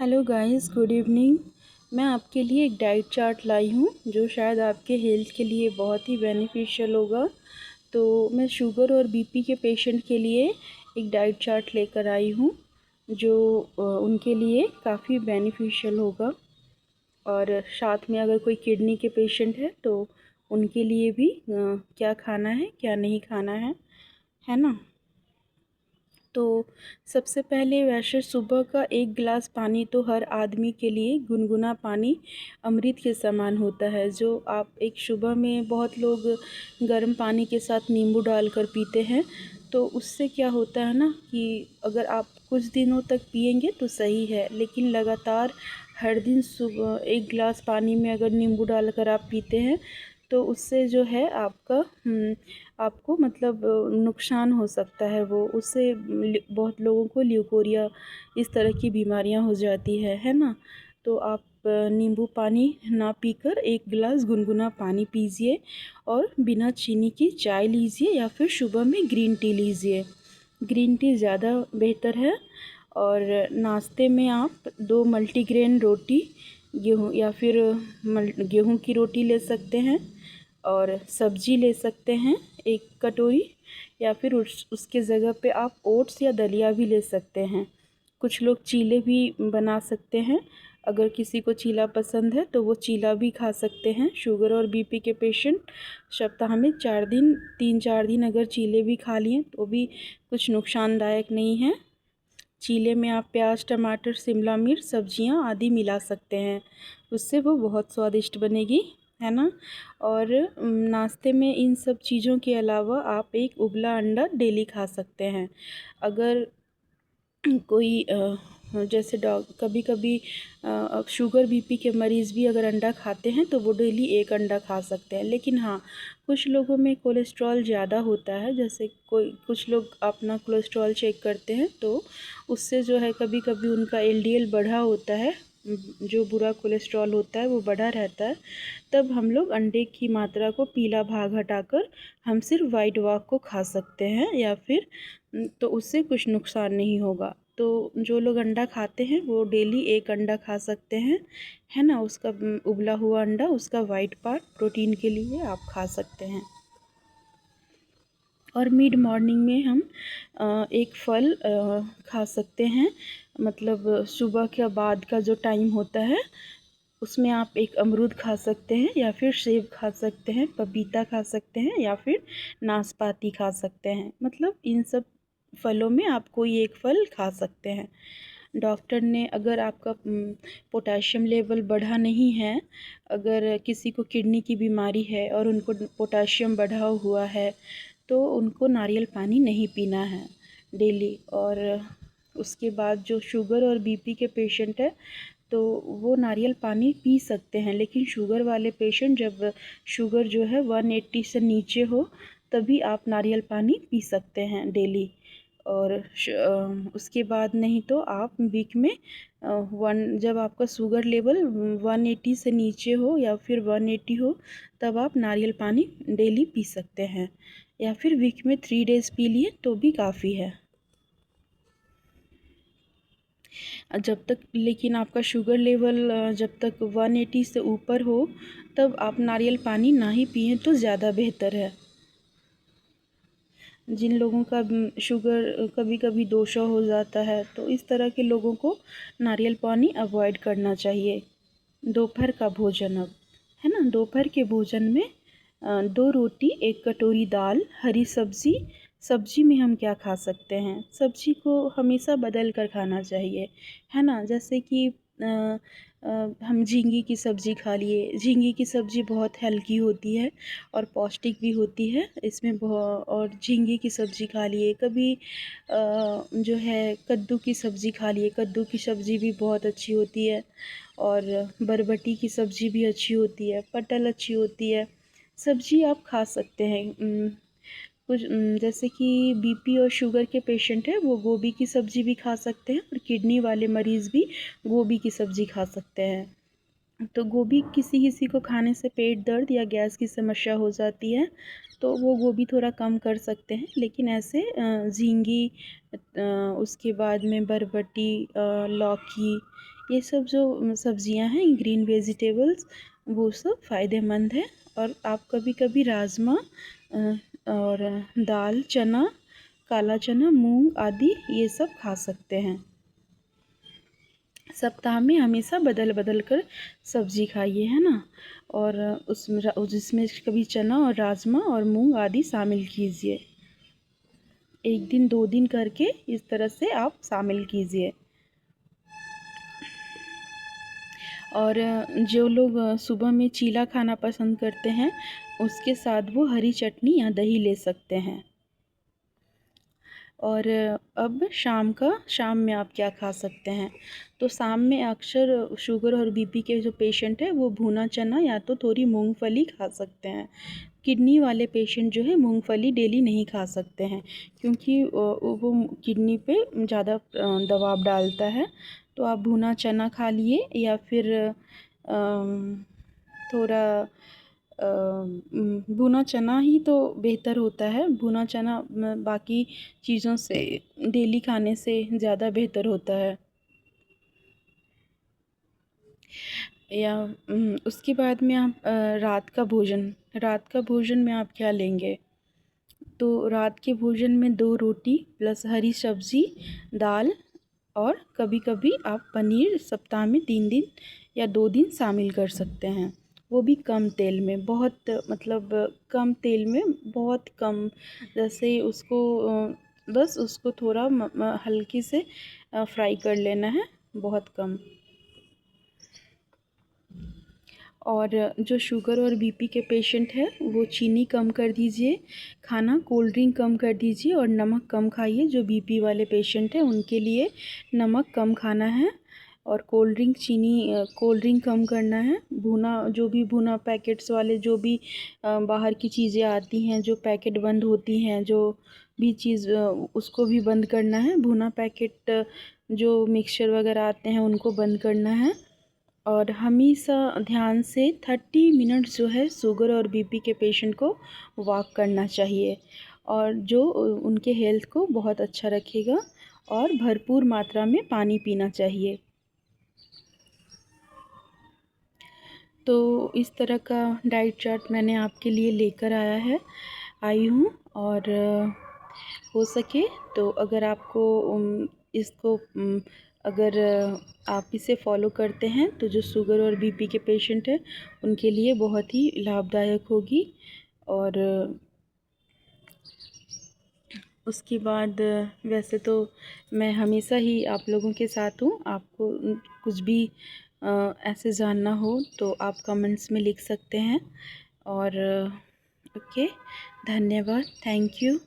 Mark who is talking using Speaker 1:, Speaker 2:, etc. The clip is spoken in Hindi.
Speaker 1: Hello guys, good evening. मैं आपके लिए एक डाइट चार्ट लाई हूँ जो शायद आपके हेल्थ के लिए बहुत ही बेनिफिशियल होगा। तो मैं शुगर और बीपी के पेशेंट के लिए एक डाइट चार्ट लेकर आई हूँ जो उनके लिए काफ़ी बेनिफिशियल होगा। और साथ में अगर कोई किडनी के पेशेंट है तो उनके लिए भी क्या खाना है क्या नहीं खाना है ना। तो सबसे पहले वैसे सुबह का 1 गिलास पानी तो हर आदमी के लिए गुनगुना पानी अमृत के समान होता है। जो आप एक सुबह में बहुत लोग गर्म पानी के साथ नींबू डालकर पीते हैं, तो उससे क्या होता है ना कि अगर आप कुछ दिनों तक पिएंगे तो सही है, लेकिन लगातार हर दिन सुबह 1 गिलास पानी में अगर नींबू डालकर आप पीते हैं तो उससे जो है आपको मतलब नुकसान हो सकता है। वो उससे बहुत लोगों को ल्यूकोरिया इस तरह की बीमारियां हो जाती है ना। तो आप नींबू पानी ना पीकर 1 गिलास गुनगुना पानी पीजिए और बिना चीनी की चाय लीजिए या फिर सुबह में ग्रीन टी लीजिए। ग्रीन टी ज़्यादा बेहतर है। और नाश्ते में आप 2 मल्टीग्रेन रोटी, गेहूँ या फिर गेहूँ की रोटी ले सकते हैं और सब्जी ले सकते हैं 1 कटोरी, या फिर उसके जगह पे आप ओट्स या दलिया भी ले सकते हैं। कुछ लोग चीले भी बना सकते हैं। अगर किसी को चीला पसंद है तो वो चीला भी खा सकते हैं। शुगर और बीपी के पेशेंट सप्ताह में 3-4 दिन अगर चीले भी खा लिए तो भी कुछ नुकसानदायक नहीं है। चीले में आप प्याज, टमाटर, शिमला मिर्च, सब्जियां आदि मिला सकते हैं, उससे वो बहुत स्वादिष्ट बनेगी, है ना। और नाश्ते में इन सब चीज़ों के अलावा आप एक उबला अंडा डेली खा सकते हैं। अगर कोई जैसे कभी कभी शुगर बीपी के मरीज़ भी अगर अंडा खाते हैं तो वो डेली 1 अंडा खा सकते हैं। लेकिन हाँ, कुछ लोगों में कोलेस्ट्रॉल ज़्यादा होता है। जैसे कुछ लोग अपना कोलेस्ट्रॉल चेक करते हैं तो उससे जो है कभी कभी उनका एलडीएल बढ़ा होता है, जो बुरा कोलेस्ट्रॉल होता है वो बढ़ा रहता है। तब हम लोग अंडे की मात्रा को पीला भाग हटाकर हम सिर्फ वाइट वाक को खा सकते हैं, या फिर तो उससे कुछ नुकसान नहीं होगा। तो जो लोग अंडा खाते हैं वो डेली 1 अंडा खा सकते हैं, है ना। उसका उबला हुआ अंडा, उसका वाइट पार्ट प्रोटीन के लिए आप खा सकते हैं। और मिड मॉर्निंग में हम एक फल खा सकते हैं। मतलब सुबह के बाद का जो टाइम होता है उसमें आप एक अमरूद खा सकते हैं, या फिर सेब खा सकते हैं, पपीता खा सकते हैं, या फिर नाशपाती खा सकते हैं। मतलब इन सब फलों में आप कोई एक फल खा सकते हैं। डॉक्टर ने अगर आपका पोटाशियम लेवल बढ़ा नहीं है, अगर किसी को किडनी की बीमारी है और उनको पोटाशियम बढ़ा हुआ है तो उनको नारियल पानी नहीं पीना है डेली। और उसके बाद जो शुगर और बीपी के पेशेंट है तो वो नारियल पानी पी सकते हैं, लेकिन शुगर वाले पेशेंट जब शुगर जो है 180 से नीचे हो तभी आप नारियल पानी पी सकते हैं डेली। और उसके बाद नहीं तो आप वीक में जब आपका शुगर लेवल 180 से नीचे हो या फिर 180 हो तब आप नारियल पानी डेली पी सकते हैं, या फिर वीक में 3 डेज़ पी लिए तो भी काफ़ी है। जब तक लेकिन आपका शुगर लेवल जब तक 180 से ऊपर हो तब आप नारियल पानी ना ही पिएं तो ज़्यादा बेहतर है। जिन लोगों का शुगर कभी कभी दोषा हो जाता है तो इस तरह के लोगों को नारियल पानी अवॉइड करना चाहिए। दोपहर का भोजन अब, है ना। दोपहर के भोजन में 2 रोटी, 1 कटोरी दाल, हरी सब्ज़ी। सब्जी में हम क्या खा सकते हैं? सब्जी को हमेशा बदल कर खाना चाहिए, है ना। जैसे कि हम झींगे की सब्ज़ी खा लिए। झींगे की सब्ज़ी बहुत हल्की होती है और पौष्टिक भी होती है इसमें और झींगे की सब्ज़ी खा लिए। कभी जो है कद्दू की सब्ज़ी खा लिए। कद्दू की सब्ज़ी भी बहुत अच्छी होती है। और बरबटी की सब्ज़ी भी अच्छी होती है, पटल अच्छी होती है। सब्ज़ी आप खा सकते हैं। कुछ जैसे कि बीपी और शुगर के पेशेंट हैं वो गोभी की सब्ज़ी भी खा सकते हैं, और किडनी वाले मरीज़ भी गोभी की सब्ज़ी खा सकते हैं। तो गोभी किसी किसी को खाने से पेट दर्द या गैस की समस्या हो जाती है तो वो गोभी थोड़ा कम कर सकते हैं। लेकिन ऐसे झींगी, उसके बाद में बरबटी, लौकी, ये सब जो सब्जियां हैं, ग्रीन वेजिटेबल्स, वो सब फ़ायदेमंद है। और आप कभी कभी राजमा और दाल, चना, काला चना, मूंग आदि ये सब खा सकते हैं। सप्ताह में हमेशा बदल बदल कर सब्जी खाइए, है ना। और जिसमें कभी चना और राजमा और मूंग आदि शामिल कीजिए। एक दिन 2 दिन करके इस तरह से आप शामिल कीजिए। और जो लोग सुबह में चीला खाना पसंद करते हैं, उसके साथ वो हरी चटनी या दही ले सकते हैं। और अब शाम में आप क्या खा सकते हैं? तो शाम में अक्सर शुगर और बीपी के जो पेशेंट है वो भुना चना या तो थोड़ी मूंगफली खा सकते हैं। किडनी वाले पेशेंट जो है मूंगफली डेली नहीं खा सकते हैं, क्योंकि वो किडनी पे ज़्यादा दबाव डालता है। तो आप भुना चना खा लिए, या फिर थोड़ा भुना चना ही तो बेहतर होता है। भुना चना बाकी चीज़ों से डेली खाने से ज़्यादा बेहतर होता है। या उसके बाद में आप रात का भोजन में आप क्या लेंगे? तो रात के भोजन में 2 रोटी प्लस हरी सब्ज़ी, दाल, और कभी कभी आप पनीर सप्ताह में 3 दिन या 2 दिन शामिल कर सकते हैं। वो भी कम तेल में, बहुत मतलब कम तेल में, बहुत कम। जैसे उसको बस उसको थोड़ा हल्के से फ्राई कर लेना है, बहुत कम। और जो शुगर और बीपी के पेशेंट हैं वो चीनी कम कर दीजिए, खाना कोल्ड ड्रिंक कम कर दीजिए, और नमक कम खाइए। जो बीपी वाले पेशेंट हैं उनके लिए नमक कम खाना है, और कोल्ड ड्रिंक कम करना है। जो भी भुना पैकेट्स वाले जो भी बाहर की चीज़ें आती हैं, जो पैकेट बंद होती हैं, जो भी चीज़ उसको भी बंद करना है। भुना पैकेट जो मिक्सचर वगैरह आते हैं उनको बंद करना है। और हमेशा ध्यान से 30 मिनट्स जो है शुगर और बीपी के पेशेंट को वॉक करना चाहिए, और जो उनके हेल्थ को बहुत अच्छा रखेगा। और भरपूर मात्रा में पानी पीना चाहिए। तो इस तरह का डाइट चार्ट मैंने आपके लिए लेकर आई हूँ। और हो सके तो अगर आपको इसको अगर आप इसे फॉलो करते हैं तो जो शुगर और बीपी के पेशेंट हैं उनके लिए बहुत ही लाभदायक होगी। और उसके बाद वैसे तो मैं हमेशा ही आप लोगों के साथ हूँ। आपको कुछ भी ऐसे जानना हो तो आप कमेंट्स में लिख सकते हैं। और ओके, धन्यवाद, थैंक यू।